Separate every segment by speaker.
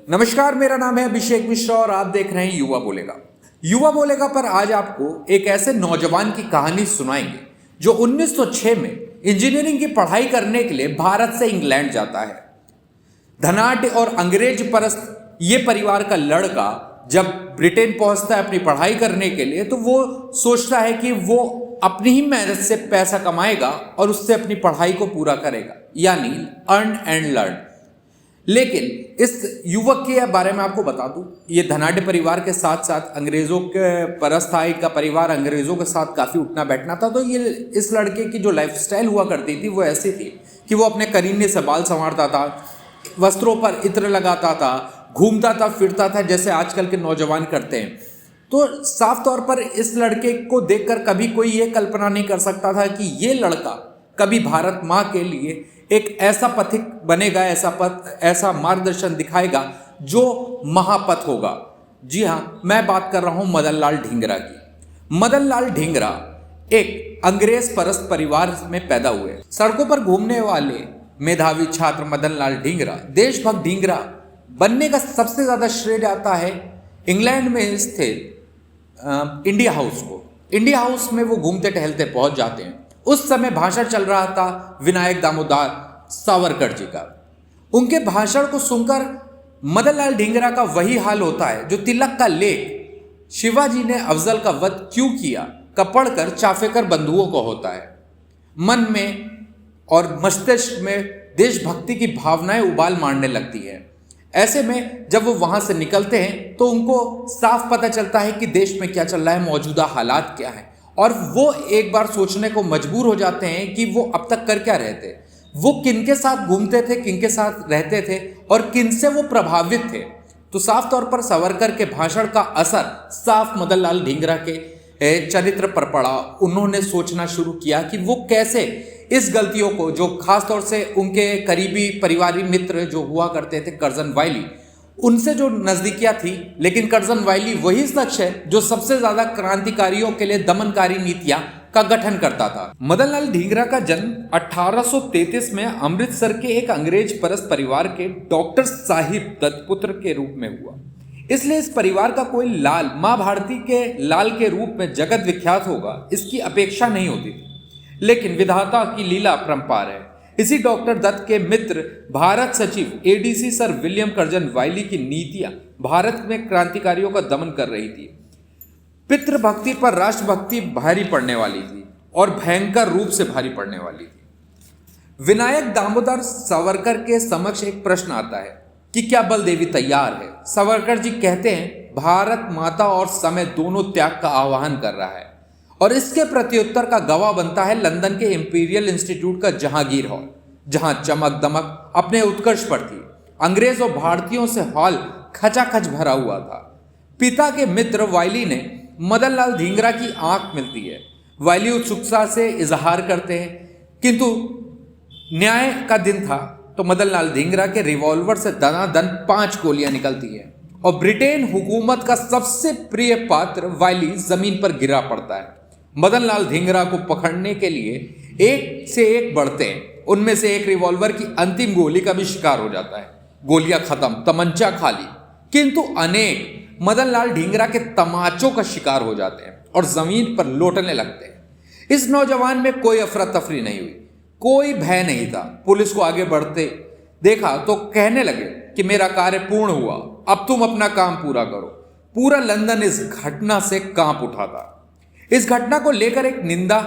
Speaker 1: नमस्कार, मेरा नाम है अभिषेक मिश्रा और आप देख रहे हैं युवा बोलेगा। युवा बोलेगा पर आज आपको एक ऐसे नौजवान की कहानी सुनाएंगे जो 1906 में इंजीनियरिंग की पढ़ाई करने के लिए भारत से इंग्लैंड जाता है। धनाढ्य और अंग्रेज परस्त ये परिवार का लड़का जब ब्रिटेन पहुंचता है अपनी पढ़ाई करने के लिए, तो वो सोचता है कि वो अपनी ही मेहनत से पैसा कमाएगा और उससे अपनी पढ़ाई को पूरा करेगा, यानी अर्न एंड लर्न। लेकिन इस युवक के बारे में आपको बता दूं, ये धनाढ्य परिवार के साथ साथ अंग्रेजों के परस्त था। का परिवार अंग्रेजों के साथ काफी उठना बैठना था। तो ये इस लड़के की जो लाइफस्टाइल हुआ करती थी वो ऐसी थी कि वो अपने करीने से बाल संवारता था, वस्त्रों पर इत्र लगाता था, घूमता था, फिरता था जैसे आजकल के नौजवान करते हैं। तो साफ तौर पर इस लड़के को देखकर कभी कोई ये कल्पना नहीं कर सकता था कि ये लड़का कभी भारत माँ के लिए एक ऐसा पथिक बनेगा, ऐसा मार्गदर्शन दिखाएगा जो महापथ होगा। जी हाँ, मैं बात कर रहा हूं मदन लाल ढींगरा की। मदन लाल ढींगरा एक अंग्रेज परस्त परिवार में पैदा हुए। सड़कों पर घूमने वाले मेधावी छात्र मदन लाल ढींगरा देशभक्त ढींगरा बनने का सबसे ज्यादा श्रेय जाता है इंग्लैंड में स्थित इंडिया हाउस को। इंडिया हाउस में वो घूमते टहलते पहुंच जाते हैं। उस समय भाषण चल रहा था विनायक दामोदर सावरकर जी का। उनके भाषण को सुनकर मदन लाल ढींगरा का वही हाल होता है जो तिलक का लेख शिवाजी ने अफजल का वध क्यों किया का पढ़कर चाफेकर बंधुओं को होता है। मन में और मस्तिष्क में देशभक्ति की भावनाएं उबाल मारने लगती है। ऐसे में जब वो वहां से निकलते हैं तो उनको साफ पता चलता है कि देश में क्या चल रहा है, मौजूदा हालात क्या है, और वो एक बार सोचने को मजबूर हो जाते हैं कि वो अब तक कर क्या रहे थे, वो किनके साथ घूमते थे, किनके साथ रहते थे और किनसे वो प्रभावित थे। तो साफ तौर पर सावरकर के भाषण का असर साफ मदन लाल ढींगरा के चरित्र पर पड़ा। उन्होंने सोचना शुरू किया कि वो कैसे इस गलतियों को, जो खासतौर से उनके करीबी परिवारी मित्र जो हुआ करते थे कर्जन वाइली, उनसे जो नजदीकियां थी, लेकिन कर्जन वाइली वही शख्स है जो सबसे ज्यादा क्रांतिकारियों के लिए दमनकारी नीतियां का गठन करता था। मदन लाल ढींगरा का जन्म 1833 में अमृतसर के एक अंग्रेज परस्त परिवार के डॉक्टर साहिब दत्तपुत्र के रूप में हुआ। इसलिए इस परिवार का कोई लाल मां भारती के लाल के रूप में जगत विख्यात होगा, इसकी अपेक्षा नहीं होती थी। लेकिन विधाता की लीला अपरंपार है। इसी डॉक्टर दत्त के मित्र भारत सचिव एडीसी सर विलियम कर्जन वाइली की नीतियां भारत में क्रांतिकारियों का दमन कर रही थी। पितृभक्ति पर राष्ट्रभक्ति भारी पड़ने वाली थी और भयंकर रूप से भारी पड़ने वाली थी। विनायक दामोदर सावरकर के समक्ष एक प्रश्न आता है कि क्या बलदेवी तैयार है। सावरकर जी कहते हैं भारत माता और समय दोनों त्याग का आह्वान कर रहा है, और इसके प्रत्युत्तर का गवाह बनता है लंदन के इंपीरियल इंस्टीट्यूट का जहांगीर हॉल, जहां चमक दमक अपने उत्कर्ष पर थी। अंग्रेज और भारतीयों से हॉल खचाखच भरा हुआ था। पिता के मित्र वाइली ने मदन लाल ढींगरा की आंख मिलती है। वाइली उत्सुकता से इजहार करते हैं, किंतु न्याय का दिन था तो मदन लाल ढींगरा के रिवॉल्वर से दनादन 5 गोलियां निकलती है और ब्रिटेन हुकूमत का सबसे प्रिय पात्र वाइली जमीन पर गिरा पड़ता है। मदन लाल ढींगरा को पकड़ने के लिए एक से एक बढ़ते हैं। उनमें से एक रिवॉल्वर की अंतिम गोली का भी शिकार हो जाता है। गोलियां खत्म, तमंचा खाली, किंतु अनेक मदन लाल ढींगरा के तमाचों का शिकार हो जाते हैं और जमीन पर लौटने लगते हैं। इस नौजवान में कोई अफरा तफरी नहीं हुई, कोई भय नहीं था। पुलिस को आगे बढ़ते देखा तो कहने लगे कि मेरा कार्य पूर्ण हुआ, अब तुम अपना काम पूरा करो। पूरा लंदन इस घटना से कांप उठा था। इस घटना को लेकर एक निंदा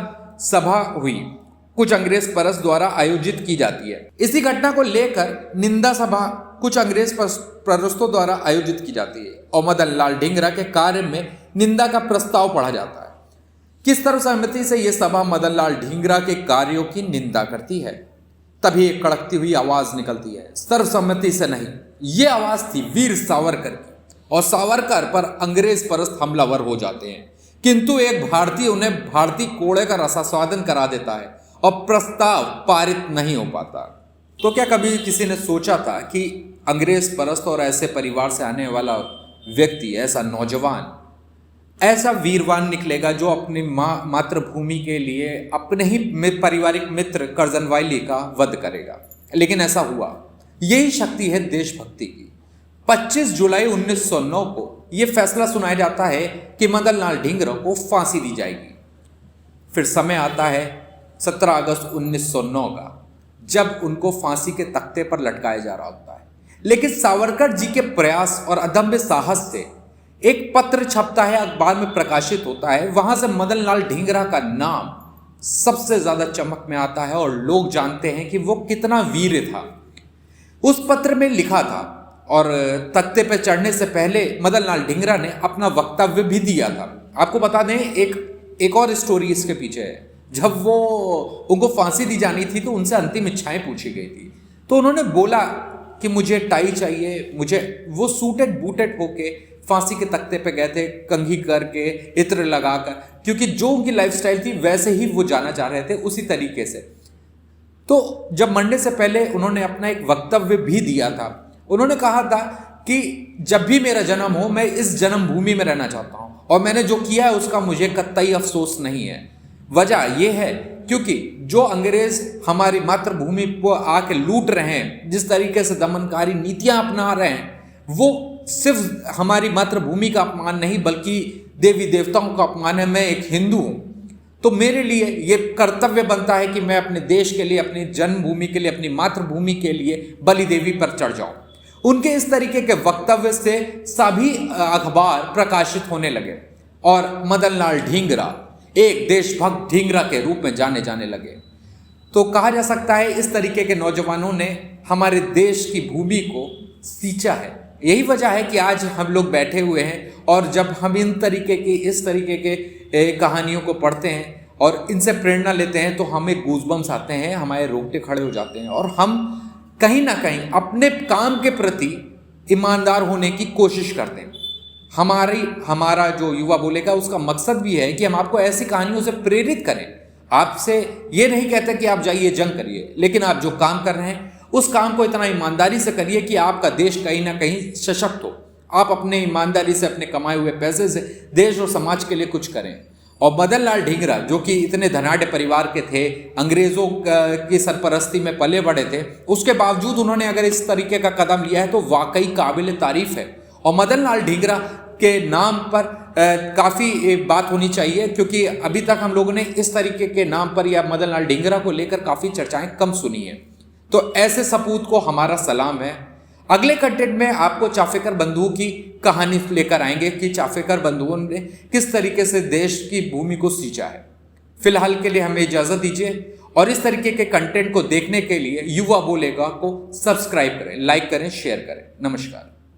Speaker 1: सभा हुई, कुछ अंग्रेज परस्त द्वारा आयोजित की जाती है। इसी घटना को लेकर निंदा सभा कुछ अंग्रेज परस्तों द्वारा आयोजित की जाती है और मदन लाल ढींगरा के कार्य में निंदा का प्रस्ताव पढ़ा जाता है। किस सर्वसम्मति से यह सभा मदन लाल ढींगरा के कार्यों की निंदा करती है। तभी एक कड़कती हुई आवाज निकलती है, सर्वसम्मति से नहीं। यह आवाज थी वीर सावरकर की, और सावरकर पर अंग्रेज परस्त हमलावर हो जाते हैं। किंतु एक भारतीय उन्हें भारतीय कोड़े का रसास्वादन करा देता है और प्रस्ताव पारित नहीं हो पाता। तो क्या कभी किसी ने सोचा था कि अंग्रेज परस्त और ऐसे परिवार से आने वाला व्यक्ति, ऐसा नौजवान, ऐसा वीरवान निकलेगा जो अपनी मातृभूमि के लिए अपने ही पारिवारिक मित्र कर्जन वाइली का वध करेगा। लेकिन ऐसा हुआ। यही शक्ति है देशभक्ति की। 25 जुलाई 1909 को यह फैसला सुनाया जाता है कि मदन लाल ढींगरा को फांसी दी जाएगी। फिर समय आता है 17 अगस्त 1909 का, जब उनको फांसी के तख्ते पर लटकाया जा रहा होता है। लेकिन सावरकर जी के प्रयास और अदम्य साहस से एक पत्र छपता है, अखबार में प्रकाशित होता है। वहां से मदन लाल ढींगरा का नाम सबसे ज्यादा चमक में आता है और लोग जानते हैं कि वो कितना वीर था। उस पत्र में लिखा था और तख्ते पर चढ़ने से पहले मदन लाल ढींगरा ने अपना वक्तव्य भी दिया था। आपको बता दें, एक और स्टोरी इसके पीछे है। जब वो उनको फांसी दी जानी थी तो उनसे अंतिम इच्छाएं पूछी गई थी, तो उन्होंने बोला कि मुझे टाई चाहिए, मुझे वो सूटेड बूटेड होके फांसी के तख्ते पे गए थे, कंघी करके, इत्र लगाकर, क्योंकि जो उनकी लाइफस्टाइल थी वैसे ही वो जाना चाह रहे थे, उसी तरीके से। तो जब मरने से पहले उन्होंने अपना एक वक्तव्य भी दिया था। उन्होंने कहा था कि जब भी मेरा जन्म हो, मैं इस जन्मभूमि में रहना चाहता हूं और मैंने जो किया है उसका मुझे कतई अफसोस नहीं है। वजह यह है क्योंकि जो अंग्रेज हमारी मातृभूमि को आके लूट रहे हैं, जिस तरीके से दमनकारी नीतियां अपना रहे हैं, वो सिर्फ हमारी मातृभूमि का अपमान नहीं बल्कि देवी देवताओं का अपमान है। मैं एक हिंदू हूं, तो मेरे लिए ये कर्तव्य बनता है कि मैं अपने देश के लिए, अपनी जन्मभूमि के लिए, अपनी मातृभूमि के लिए बलि देवी पर चढ़ जाऊं। उनके इस तरीके के वक्तव्य से सभी अखबार प्रकाशित होने लगे और मदन लाल ढींगरा एक देशभक्त ढींगरा के रूप में जाने लगे। तो कहा जा सकता है इस तरीके के नौजवानों ने हमारे देश की भूमि को सींचा है। यही वजह है कि आज हम लोग बैठे हुए हैं और जब हम इस तरीके के कहानियों को पढ़ते हैं और इनसे प्रेरणा लेते हैं तो हमें गूज़बम्स आते हैं, हमारे रोंगटे खड़े हो जाते हैं और हम कहीं ना कहीं अपने काम के प्रति ईमानदार होने की कोशिश करते हैं। हमारा जो युवा बोलेगा उसका मकसद भी है कि हम आपको ऐसी कहानियों से प्रेरित करें। आपसे ये नहीं कहते कि आप जाइए जंग करिए, लेकिन आप जो काम कर रहे हैं उस काम को इतना ईमानदारी से करिए कि आपका देश कहीं ना कहीं सशक्त हो। आप अपने ईमानदारी से, अपने कमाए हुए पैसे से देश और समाज के लिए कुछ करें। और मदन लाल ढींगरा जो कि इतने धनाढ़ परिवार के थे, अंग्रेजों की सरपरस्ती में पले बड़े थे, उसके बावजूद उन्होंने अगर इस तरीके का कदम लिया है तो वाकई काबिल तारीफ है। और मदन लाल ढींगरा के नाम पर काफ़ी बात होनी चाहिए, क्योंकि अभी तक हम लोगों ने इस तरीके के नाम पर या मदन लाल ढींगरा को लेकर काफ़ी चर्चाएं कम सुनी है। तो ऐसे सपूत को हमारा सलाम है। अगले कंटेंट में आपको चाफेकर बंधुओं की कहानी लेकर आएंगे कि चाफेकर बंधुओं ने किस तरीके से देश की भूमि को सींचा है। फिलहाल के लिए हमें इजाज़त दीजिए और इस तरीके के कंटेंट को देखने के लिए युवा बोलेगा को सब्सक्राइब करें, लाइक करें, शेयर करें। नमस्कार।